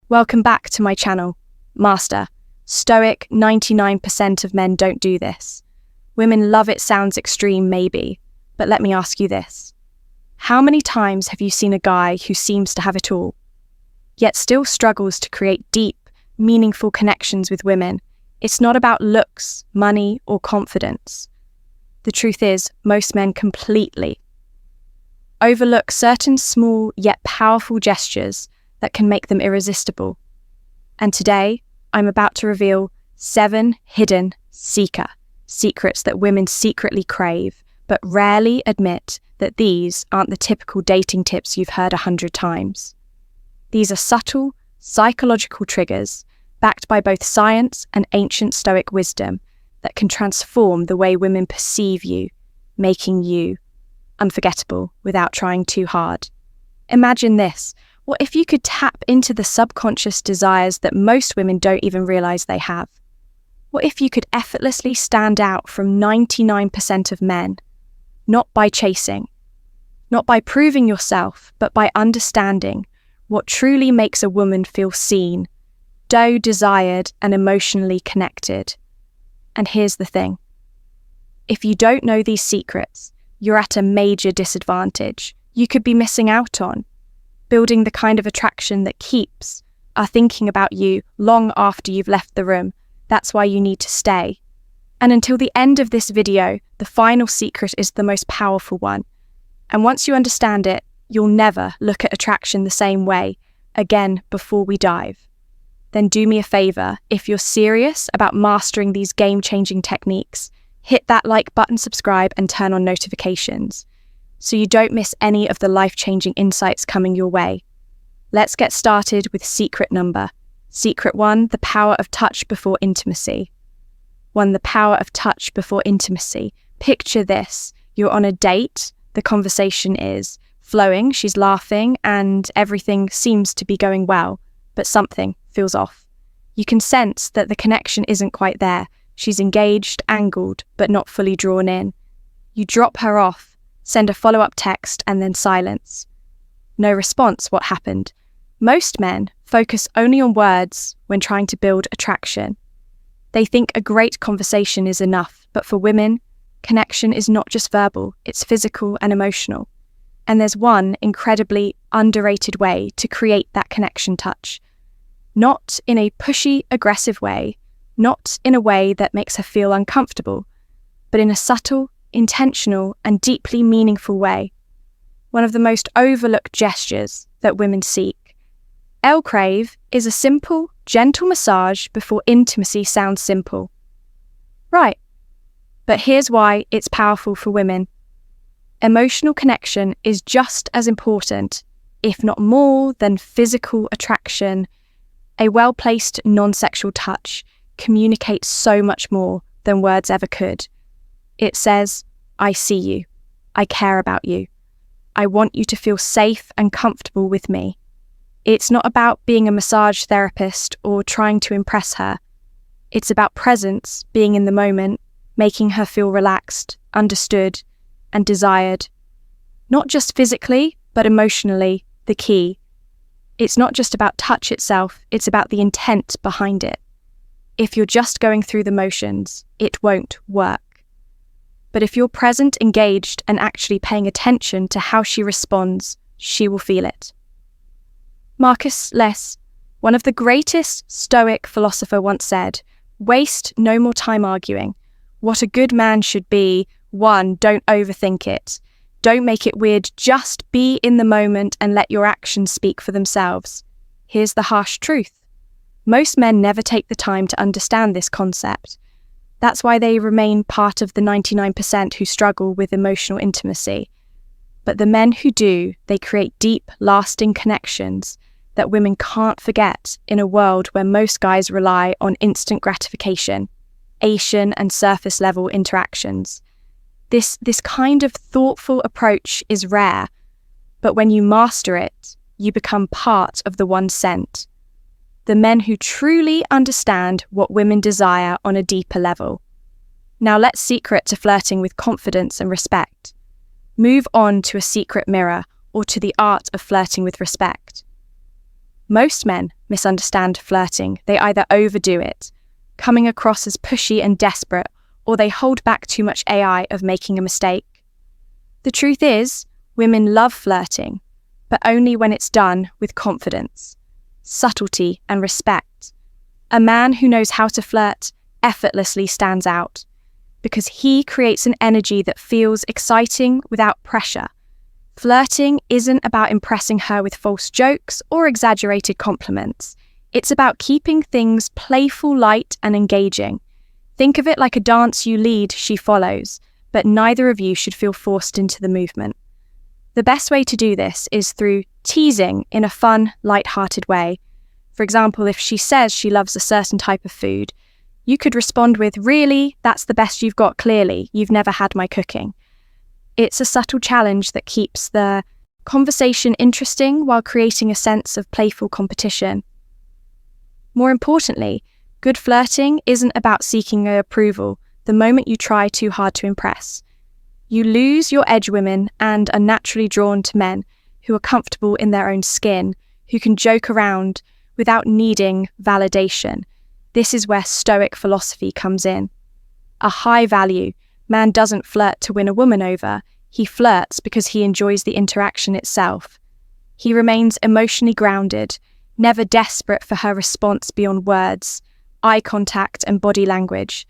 Welcome back to my channel. Master, Stoic, 99% of men don't do this. Women love it sounds extreme maybe, but let me ask you this. How many times have you seen a guy who seems to have it all, yet still struggles to create deep, meaningful connections with women? It's not about looks, money, or confidence. The truth is, most men completely overlook certain small yet powerful gestures that can make them irresistible. And today, I'm about to reveal 7 hidden secrets that women secretly crave, but rarely admit that these aren't the typical dating tips you've heard 100 times. These are subtle, psychological triggers backed by both science and ancient Stoic wisdom that can transform the way women perceive you, making you unforgettable without trying too hard. Imagine this. What if you could tap into the subconscious desires that most women don't even realize they have? What if you could effortlessly stand out from 99% of men, not by chasing, not by proving yourself, but by understanding what truly makes a woman feel seen, desired, and emotionally connected? And here's the thing. If you don't know these secrets, you're at a major disadvantage. You could be missing out on building the kind of attraction that keeps thinking about you long after you've left the room. That's why you need to stay. And until the end of this video, the final secret is the most powerful one. And once you understand it, you'll never look at attraction the same way again before we dive. Then do me a favor, if you're serious about mastering these game-changing techniques, hit that like button, subscribe, and turn on notifications so you don't miss any of the life-changing insights coming your way. Let's get started with secret 1, the power of touch before intimacy. The power of touch before intimacy. Picture this. You're on a date, the conversation is flowing, she's laughing, and everything seems to be going well, but something feels off. You can sense that the connection isn't quite there. She's engaged, angled, but not fully drawn in. You drop her off, send a follow-up text, and then silence. No response. What happened? Most men focus only on words when trying to build attraction. They think a great conversation is enough, but for women, connection is not just verbal, it's physical and emotional. And there's one incredibly underrated way to create that connection touch. Not in a pushy, aggressive way, not in a way that makes her feel uncomfortable, but in a subtle, intentional, and deeply meaningful way. One of the most overlooked gestures that women seek. Crave is a simple, gentle massage before intimacy sounds simple. Right, but here's why it's powerful for women. Emotional connection is just as important, if not more, than physical attraction. A well-placed, non-sexual touch communicates so much more than words ever could. It says, I see you. I care about you. I want you to feel safe and comfortable with me. It's not about being a massage therapist or trying to impress her. It's about presence, being in the moment, making her feel relaxed, understood, and desired. Not just physically, but emotionally, the key. It's not just about touch itself, it's about the intent behind it. If you're just going through the motions, it won't work. But if you're present, engaged, and actually paying attention to how she responds, she will feel it. Marcus Aurelius, one of the greatest Stoic philosopher, once said, "Waste no more time arguing. What a good man should be, 1, don't overthink it. Don't make it weird, just be in the moment and let your actions speak for themselves." Here's the harsh truth. Most men never take the time to understand this concept. That's why they remain part of the 99% who struggle with emotional intimacy. But the men who do, they create deep, lasting connections that women can't forget in a world where most guys rely on instant gratification, and surface-level interactions. This kind of thoughtful approach is rare, but when you master it, you become part of the 1%. The men who truly understand what women desire on a deeper level. Now let's secret to flirting with confidence and respect. Move on to a secret mirror or to the art of flirting with respect. Most men misunderstand flirting. They either overdo it, coming across as pushy and desperate, or they hold back too much AI of making a mistake. The truth is, women love flirting, but only when it's done with confidence, subtlety, and respect. A man who knows how to flirt effortlessly stands out because he creates an energy that feels exciting without pressure. Flirting isn't about impressing her with false jokes or exaggerated compliments. It's about keeping things playful, light, and engaging. Think of it like a dance you lead, she follows, but neither of you should feel forced into the movement. The best way to do this is through teasing in a fun, light-hearted way. For example, if she says she loves a certain type of food, you could respond with, "Really? That's the best you've got, clearly. You've never had my cooking." It's a subtle challenge that keeps the conversation interesting while creating a sense of playful competition. More importantly, good flirting isn't about seeking her approval the moment you try too hard to impress. You lose your edge women and are naturally drawn to men who are comfortable in their own skin, who can joke around without needing validation. This is where Stoic philosophy comes in. A high value man doesn't flirt to win a woman over, he flirts because he enjoys the interaction itself. He remains emotionally grounded, never desperate for her response beyond words, eye contact and body language.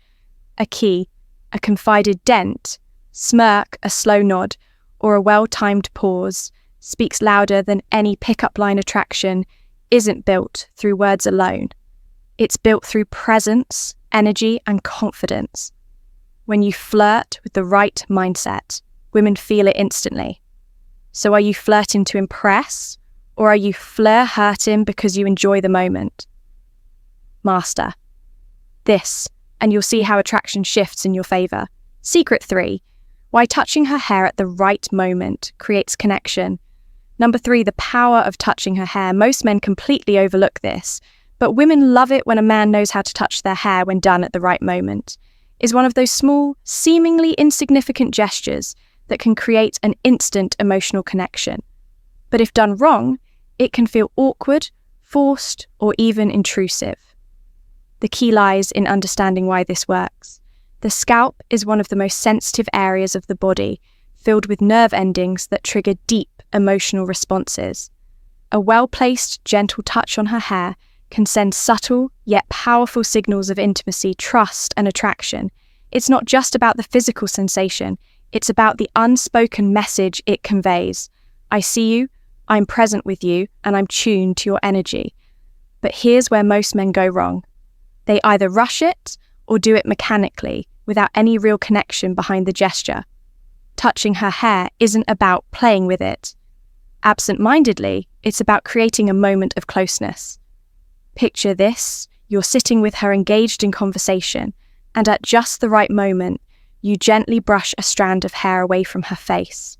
A key, a confided dent, smirk, a slow nod, or a well-timed pause speaks louder than any pickup line attraction isn't built through words alone. It's built through presence, energy, and confidence. When you flirt with the right mindset, women feel it instantly. So are you flirting to impress, or are you flirting because you enjoy the moment? Master this, and you'll see how attraction shifts in your favor. Secret 3, why touching her hair at the right moment creates connection. Number 3, the power of touching her hair. Most men completely overlook this, but women love it when a man knows how to touch their hair when done at the right moment. It's one of those small, seemingly insignificant gestures that can create an instant emotional connection. But if done wrong, it can feel awkward, forced, or even intrusive. The key lies in understanding why this works. The scalp is one of the most sensitive areas of the body, filled with nerve endings that trigger deep emotional responses. A well-placed, gentle touch on her hair can send subtle yet powerful signals of intimacy, trust, and attraction. It's not just about the physical sensation, it's about the unspoken message it conveys. I see you, I'm present with you, and I'm tuned to your energy. But here's where most men go wrong. They either rush it or do it mechanically, without any real connection behind the gesture. Touching her hair isn't about playing with it. Absent-mindedly, it's about creating a moment of closeness. Picture this, you're sitting with her engaged in conversation, and at just the right moment, you gently brush a strand of hair away from her face.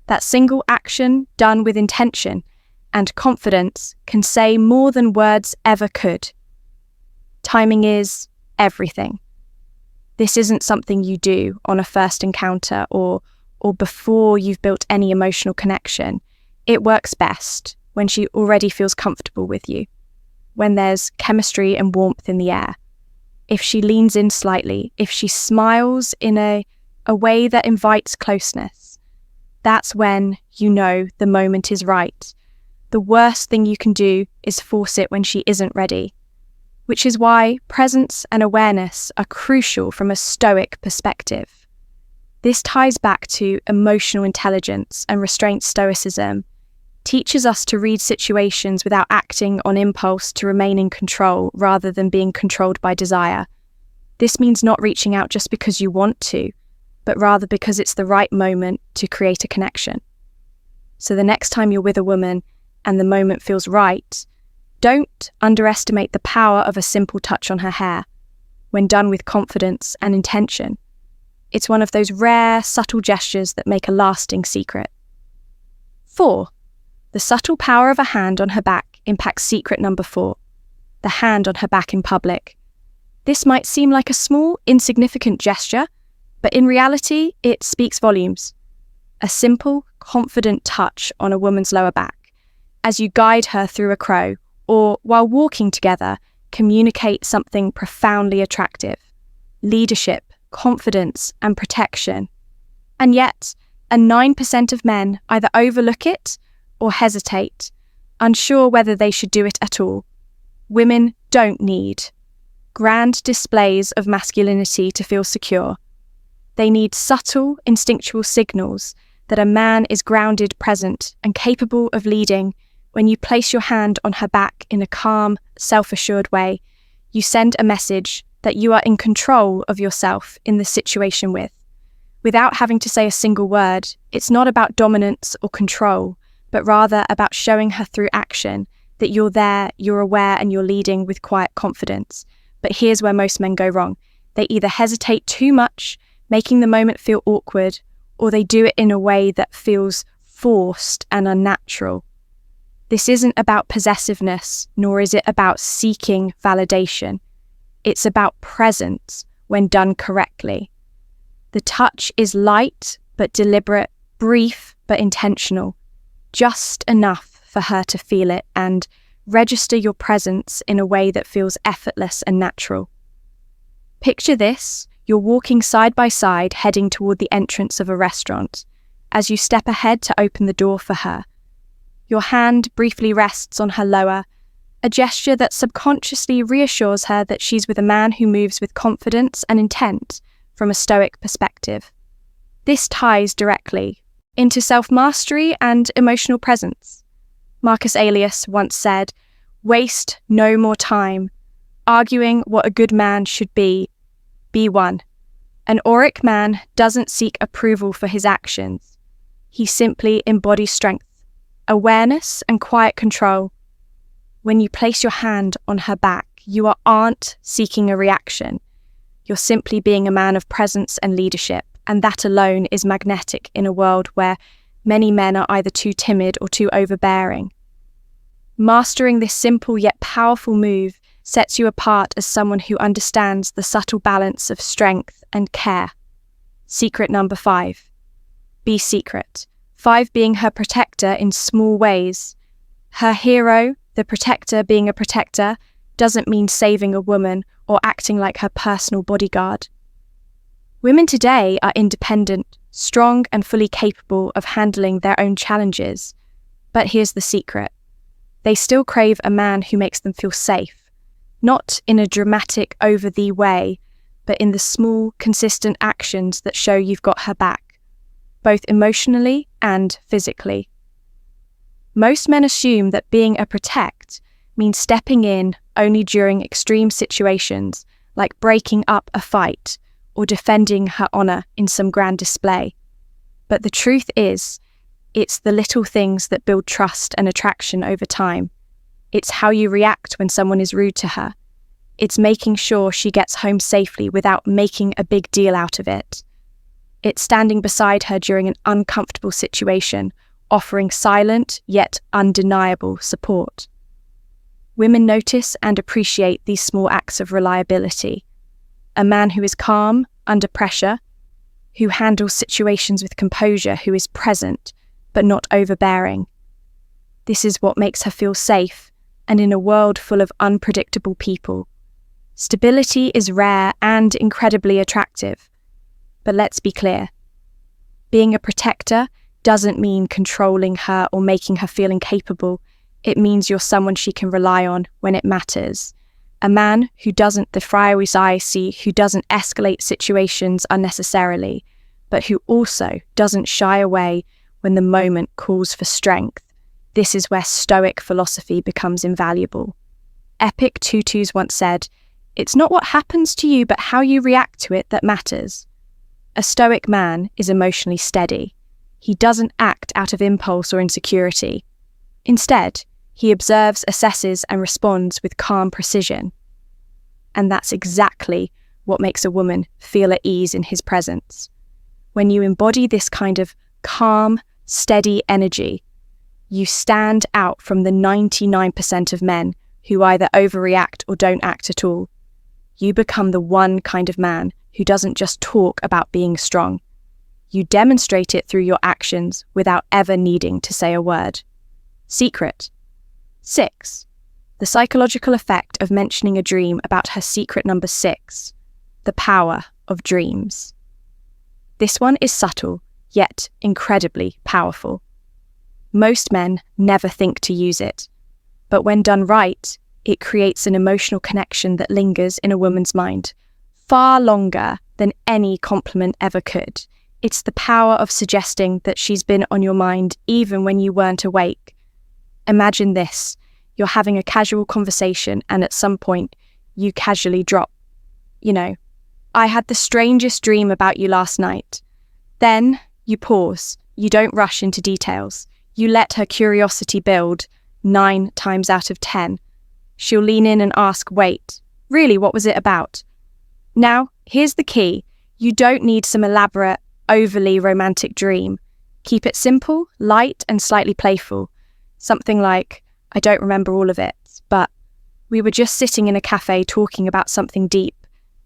That single action, done with intention and confidence, can say more than words ever could. Timing is everything. This isn't something you do on a first encounter or before you've built any emotional connection. It works best when she already feels comfortable with you, when there's chemistry and warmth in the air. If she leans in slightly, if she smiles in a way that invites closeness, that's when you know the moment is right. The worst thing you can do is force it when she isn't ready. Which is why presence and awareness are crucial from a Stoic perspective. This ties back to emotional intelligence and restraint. Stoicism teaches us to read situations without acting on impulse, to remain in control rather than being controlled by desire. This means not reaching out just because you want to, but rather because it's the right moment to create a connection. So the next time you're with a woman and the moment feels right, don't underestimate the power of a simple touch on her hair when done with confidence and intention. It's one of those rare, subtle gestures that make a lasting secret. 4. The subtle power of a hand on her back impacts secret number 4. The hand on her back in public. This might seem like a small, insignificant gesture, but in reality, it speaks volumes. A simple, confident touch on a woman's lower back, as you guide her through a crow or while walking together, communicate something profoundly attractive: leadership, confidence, and protection. And yet, 9% of men either overlook it or hesitate, unsure whether they should do it at all. Women don't need grand displays of masculinity to feel secure. They need subtle, instinctual signals that a man is grounded, present, and capable of leading. When you place your hand on her back in a calm, self-assured way, you send a message that you are in control of yourself in the situation without having to say a single word. It's not about dominance or control, but rather about showing her through action that you're there, you're aware, and you're leading with quiet confidence. But here's where most men go wrong. They either hesitate too much, making the moment feel awkward, or they do it in a way that feels forced and unnatural. This isn't about possessiveness, nor is it about seeking validation. It's about presence when done correctly. The touch is light but deliberate, brief but intentional, just enough for her to feel it and register your presence in a way that feels effortless and natural. Picture this: you're walking side by side, heading toward the entrance of a restaurant. As you step ahead to open the door for her, your hand briefly rests on her lower, a gesture that subconsciously reassures her that she's with a man who moves with confidence and intent from a Stoic perspective. This ties directly into self-mastery and emotional presence. Marcus Aurelius once said, "Waste no more time arguing what a good man should be one." An auric man doesn't seek approval for his actions. He simply embodies strength, awareness, and quiet control. When you place your hand on her back, you aren't seeking a reaction. You're simply being a man of presence and leadership, and that alone is magnetic in a world where many men are either too timid or too overbearing. Mastering this simple yet powerful move sets you apart as someone who understands the subtle balance of strength and care. Secret number 5. Be secret. 5 being her protector in small ways. Her hero, the protector being a protector, doesn't mean saving a woman or acting like her personal bodyguard. Women today are independent, strong, and fully capable of handling their own challenges. But here's the secret. They still crave a man who makes them feel safe, not in a dramatic, over-the way, but in the small, consistent actions that show you've got her back, both emotionally and physically. Most men assume that being a protect means stepping in only during extreme situations, like breaking up a fight or defending her honor in some grand display. But the truth is, it's the little things that build trust and attraction over time. It's how you react when someone is rude to her. It's making sure she gets home safely without making a big deal out of it. It's standing beside her during an uncomfortable situation, offering silent yet undeniable support. Women notice and appreciate these small acts of reliability. A man who is calm under pressure, who handles situations with composure, who is present but not overbearing. This is what makes her feel safe, and in a world full of unpredictable people. Stability is rare and incredibly attractive. But let's be clear. Being a protector doesn't mean controlling her or making her feel incapable. It means you're someone she can rely on when it matters. A man who doesn't, the phrase I see, who doesn't escalate situations unnecessarily, but who also doesn't shy away when the moment calls for strength. This is where Stoic philosophy becomes invaluable. Epictetus once said, "It's not what happens to you, but how you react to it that matters." A Stoic man is emotionally steady. He doesn't act out of impulse or insecurity. Instead, he observes, assesses, and responds with calm precision. And that's exactly what makes a woman feel at ease in his presence. When you embody this kind of calm, steady energy, you stand out from the 99% of men who either overreact or don't act at all. You become the one kind of man who doesn't just talk about being strong. You demonstrate it through your actions without ever needing to say a word. Secret. 6. The psychological effect of mentioning a dream about her secret number 6, the power of dreams. This one is subtle, yet incredibly powerful. Most men never think to use it, but when done right, it creates an emotional connection that lingers in a woman's mind, far longer than any compliment ever could. It's the power of suggesting that she's been on your mind even when you weren't awake. Imagine this. You're having a casual conversation and at some point you casually drop, I had the strangest dream about you last night. Then you pause. You don't rush into details. You let her curiosity build 9 times out of 10. She'll lean in and ask, wait, really, what was it about? Now, here's the key. You don't need some elaborate, overly romantic dream. Keep it simple, light, and slightly playful. Something like, I don't remember all of it, but we were just sitting in a cafe talking about something deep,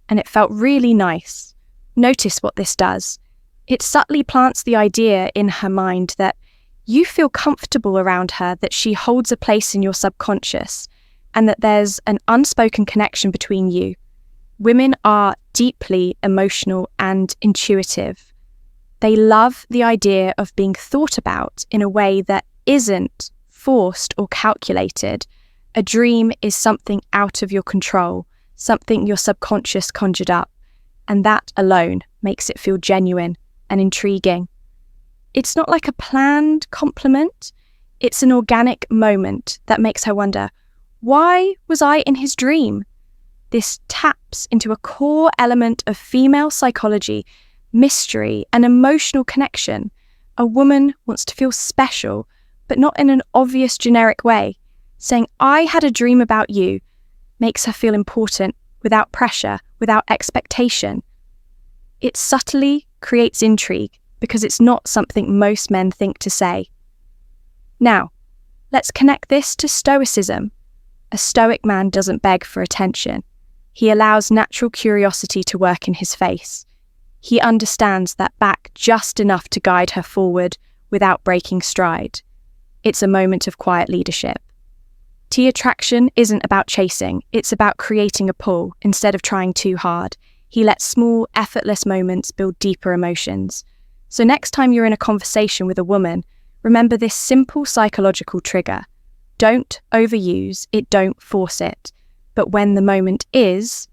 and it felt really nice. Notice what this does. It subtly plants the idea in her mind that you feel comfortable around her, that she holds a place in your subconscious, and that there's an unspoken connection between you. Women are deeply emotional and intuitive. They love the idea of being thought about in a way that isn't forced or calculated. A dream is something out of your control, something your subconscious conjured up, and that alone makes it feel genuine and intriguing. It's not like a planned compliment, it's an organic moment that makes her wonder, why was I in his dream? This taps into a core element of female psychology, mystery, and emotional connection. A woman wants to feel special, but not in an obvious generic way. Saying, I had a dream about you, makes her feel important without pressure, without expectation. It subtly creates intrigue because it's not something most men think to say. Now, let's connect this to Stoicism. A Stoic man doesn't beg for attention. He allows natural curiosity to work in his face. He understands that back just enough to guide her forward without breaking stride. It's a moment of quiet leadership. T attraction isn't about chasing, it's about creating a pull instead of trying too hard. He lets small, effortless moments build deeper emotions. So next time you're in a conversation with a woman, remember this simple psychological trigger. Don't overuse it, don't force it. But when the moment is,